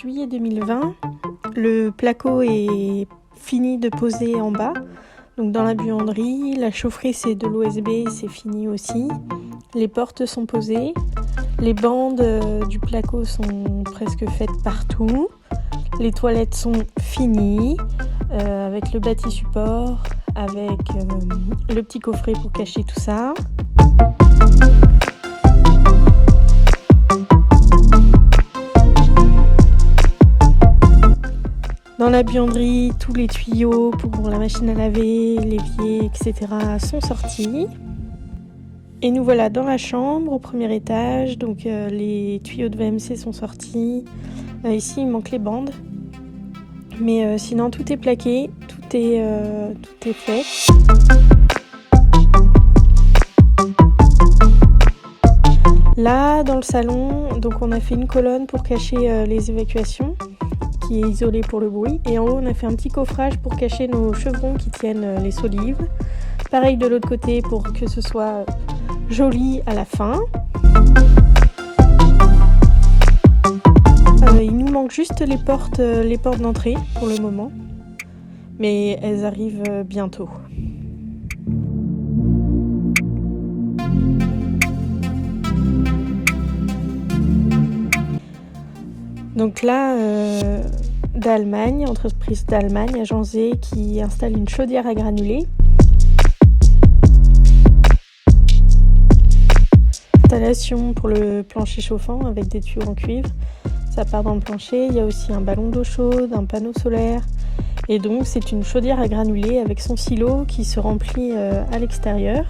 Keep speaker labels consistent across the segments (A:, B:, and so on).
A: juillet 2020. Le placo est fini de poser en bas, donc dans la buanderie. La chaufferie, c'est de l'OSB, c'est fini aussi. Les portes sont posées. Les bandes du placo sont presque faites partout. Les toilettes sont finies, avec le bâti support, avec le petit coffret pour cacher tout ça. Dans la buanderie, tous les tuyaux pour la machine à laver, l'évier, etc. sont sortis. Et nous voilà dans la chambre, au premier étage. Donc les tuyaux de VMC sont sortis. Ici, il manque les bandes. Mais sinon, tout est plaqué, tout est fait. Là, dans le salon, donc on a fait une colonne pour cacher les évacuations, qui est isolée pour le bruit. Et en haut, on a fait un petit coffrage pour cacher nos chevrons qui tiennent les solives. Pareil de l'autre côté pour que ce soit joli à la fin. Il nous manque juste les portes d'entrée pour le moment. Mais elles arrivent bientôt. Donc là, d'Allemagne, entreprise d'Allemagne, Agence Z, qui installe une chaudière à granulés. Installation pour le plancher chauffant avec des tuyaux en cuivre. Ça part dans le plancher. Il y a aussi un ballon d'eau chaude, un panneau solaire. Et donc c'est une chaudière à granulés avec son silo qui se remplit à l'extérieur.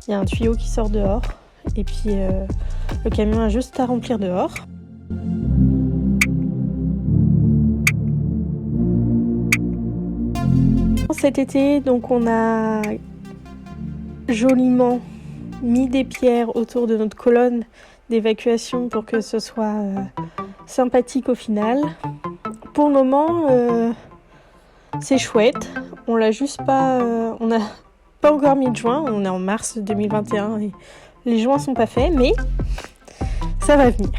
A: Il y a un tuyau qui sort dehors. Et puis le camion a juste à remplir dehors. Cet été, donc on a joliment mis des pierres autour de notre colonne d'évacuation pour que ce soit sympathique au final. Pour le moment, c'est chouette. On n'a pas encore mis de joint. On est en mars 2021 et les joints sont pas faits, mais ça va venir.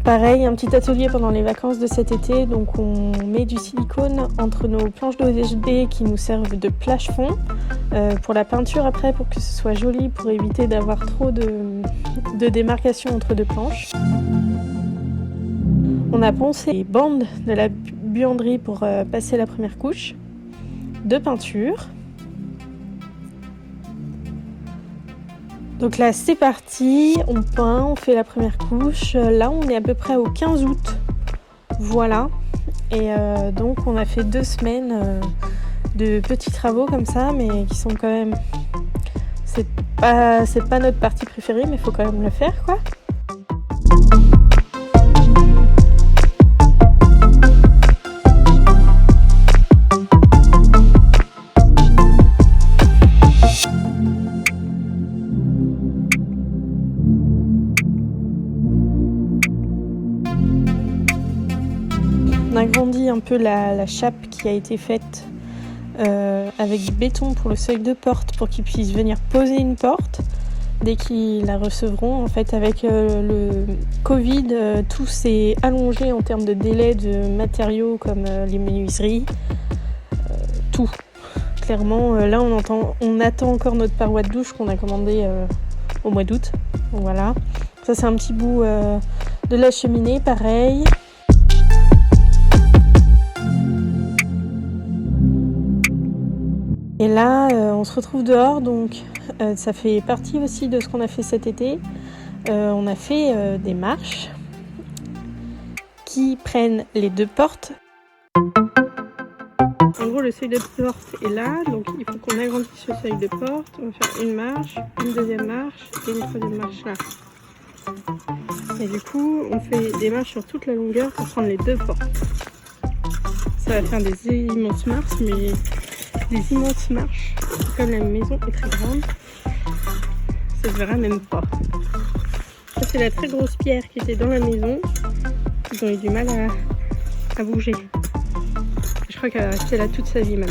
A: Pareil, un petit atelier pendant les vacances de cet été, donc on met du silicone entre nos planches d'OSB qui nous servent de plage-fond pour la peinture après, pour que ce soit joli, pour éviter d'avoir trop de démarcation entre deux planches. On a poncé les bandes de la buanderie pour passer la première couche de peinture. Donc là c'est parti, on peint, on fait la première couche. Là on est à peu près au 15 août. Voilà. Et donc on a fait 2 semaines de petits travaux comme ça, mais qui sont quand même... C'est pas notre partie préférée, mais il faut quand même le faire, quoi. On a agrandi un peu la chape qui a été faite avec du béton pour le seuil de porte pour qu'ils puissent venir poser une porte dès qu'ils la recevront. En fait, avec le Covid, tout s'est allongé en termes de délai de matériaux comme les menuiseries, tout. Clairement, là on attend encore notre paroi de douche qu'on a commandée au mois d'août. Donc voilà, ça c'est un petit bout de la cheminée, pareil. Et là, on se retrouve dehors, donc ça fait partie aussi de ce qu'on a fait cet été. On a fait des marches qui prennent les 2 portes. En gros, le seuil de porte est là, donc il faut qu'on agrandisse le seuil de porte. On va faire une marche, une deuxième marche et une troisième marche là. Et du coup, on fait des marches sur toute la longueur pour prendre les 2 portes. Ça va faire des immenses marches, mais... des immenses marches, comme la maison est très grande, ça se verra même pas. Ça c'est la très grosse pierre qui était dans la maison, ils ont eu du mal à bouger. Je crois qu'elle va rester là toute sa vie même.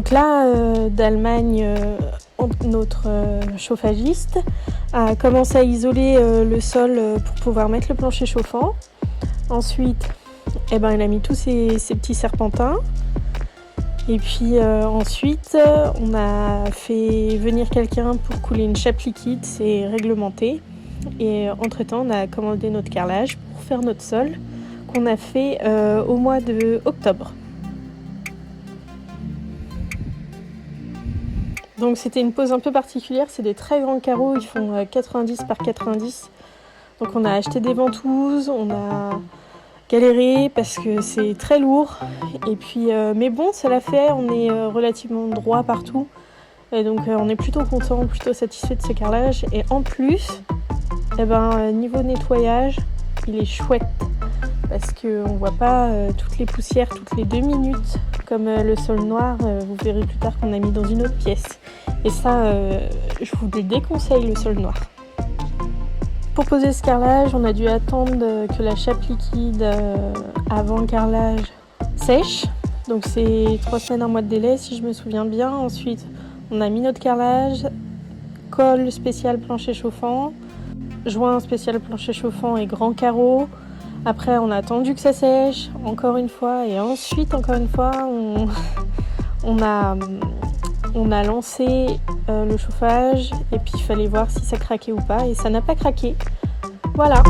A: Donc là, d'Allemagne, notre chauffagiste a commencé à isoler le sol pour pouvoir mettre le plancher chauffant. Ensuite, il a mis tous ces petits serpentins. Et puis ensuite, on a fait venir quelqu'un pour couler une chape liquide, c'est réglementé. Et entre-temps, on a commandé notre carrelage pour faire notre sol qu'on a fait au mois d'octobre. Donc c'était une pose un peu particulière, c'est des très grands carreaux, ils font 90 par 90. Donc on a acheté des ventouses, on a galéré parce que c'est très lourd. Et puis, mais bon, ça l'a fait, on est relativement droit partout. Et donc on est plutôt content, plutôt satisfait de ce carrelage. Et en plus, niveau nettoyage, il est chouette. Parce qu'on ne voit pas toutes les poussières toutes les 2 minutes. Comme le sol noir, vous verrez plus tard qu'on a mis dans une autre pièce. Et ça, je vous le déconseille, le sol noir. Pour poser ce carrelage, on a dû attendre que la chape liquide avant le carrelage sèche. Donc c'est 3 semaines, un mois de délai si je me souviens bien. Ensuite, on a mis notre carrelage, colle spécial plancher chauffant, joint spécial plancher chauffant et grand carreau. Après, on a attendu que ça sèche, encore une fois, et ensuite, encore une fois, on a lancé le chauffage, et puis il fallait voir si ça craquait ou pas, et ça n'a pas craqué. Voilà.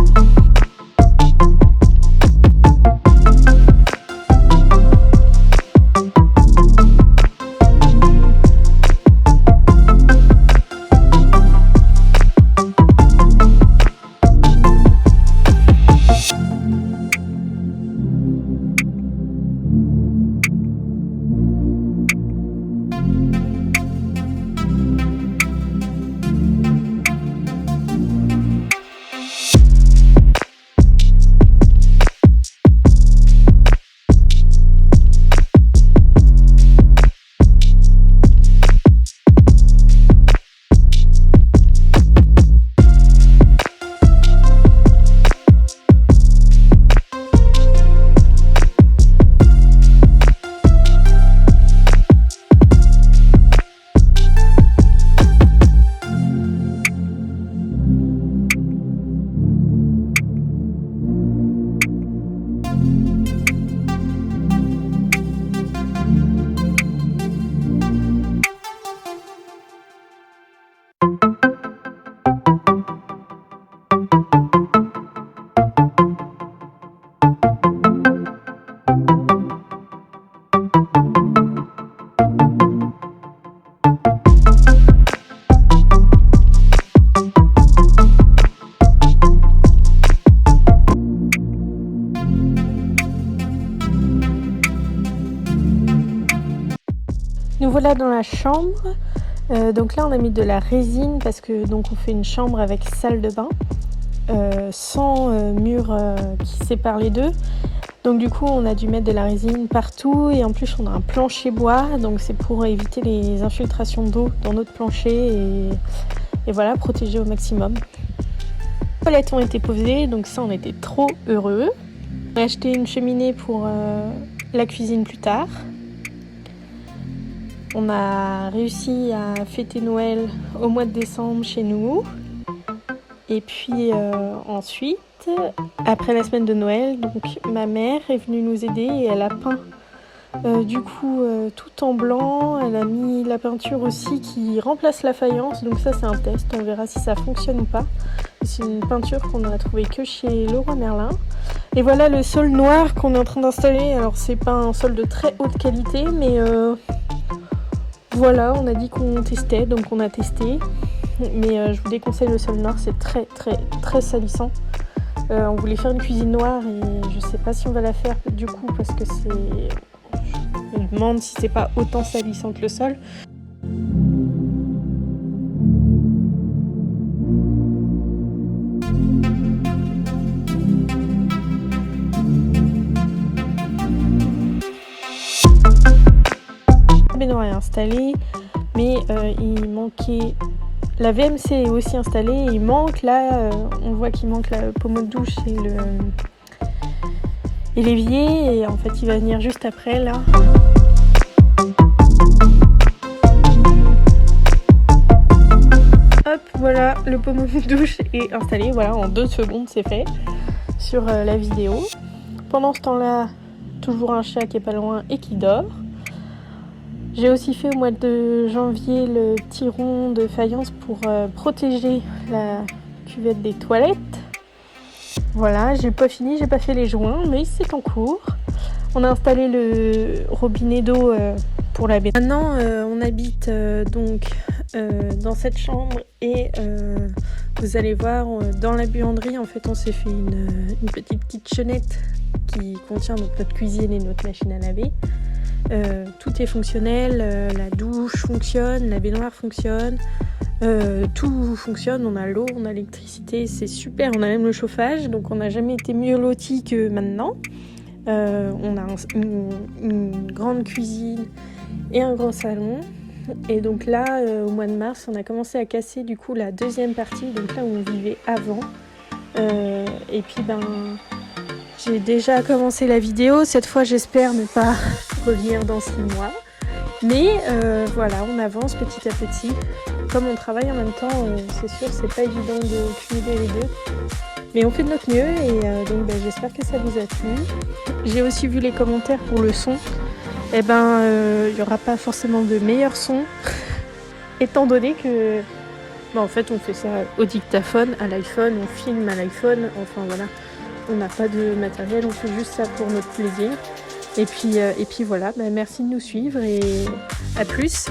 A: Nous voilà dans la chambre. Donc là on a mis de la résine parce que donc on fait une chambre avec salle de bain sans mur qui sépare les deux. Donc du coup on a dû mettre de la résine partout et en plus on a un plancher bois, donc c'est pour éviter les infiltrations d'eau dans notre plancher et voilà, protéger au maximum. Les toilettes ont été posées, donc ça on était trop heureux. On a acheté une cheminée pour la cuisine plus tard. On a réussi à fêter Noël au mois de décembre chez nous. Et puis ensuite, après la semaine de Noël, donc ma mère est venue nous aider et elle a peint tout en blanc. Elle a mis la peinture aussi qui remplace la faïence. Donc ça c'est un test, on verra si ça fonctionne ou pas. C'est une peinture qu'on n'a trouvée que chez Leroy Merlin. Et voilà le sol noir qu'on est en train d'installer. Alors c'est pas un sol de très haute qualité, mais voilà, on a dit qu'on testait, donc on a testé. Mais je vous déconseille le sol noir, c'est très très très salissant. On voulait faire une cuisine noire et je sais pas si on va la faire du coup parce que je me demande si c'est pas autant salissant que le sol. On est installé, mais il manquait. La VMC est aussi installée et il manque là, on voit qu'il manque la pommeau de douche et l'évier et en fait il va venir juste après là. le pommeau de douche est installé, voilà, en 2 secondes c'est fait sur la vidéo. Pendant ce temps-là, toujours un chat qui est pas loin et qui dort. J'ai aussi fait au mois de janvier le petit rond de faïence pour protéger la cuvette des toilettes. Voilà, j'ai pas fini, j'ai pas fait les joints, mais c'est en cours. On a installé le robinet d'eau pour la baignoire. Maintenant, on habite donc dans cette chambre et vous allez voir, dans la buanderie, en fait, on s'est fait une petite kitchenette qui contient donc notre cuisine et notre machine à laver. Tout est fonctionnel, la douche fonctionne, la baignoire fonctionne, tout fonctionne, on a l'eau, on a l'électricité, c'est super, on a même le chauffage, donc on n'a jamais été mieux lotis que maintenant. On a une grande cuisine et un grand salon. Et donc là, au mois de mars, on a commencé à casser du coup la deuxième partie, donc là où on vivait avant. Et puis j'ai déjà commencé la vidéo. Cette fois, j'espère ne pas revenir dans 6 mois. Mais voilà, on avance petit à petit. Comme on travaille en même temps, c'est sûr, c'est pas évident de cumuler les deux. Mais on fait de notre mieux et donc j'espère que ça vous a plu. J'ai aussi vu les commentaires pour le son. Il n'y aura pas forcément de meilleur son, étant donné que en fait on fait ça au dictaphone, à l'iPhone, on filme à l'iPhone, enfin voilà, on n'a pas de matériel, on fait juste ça pour notre plaisir. Et puis voilà, merci de nous suivre et à plus.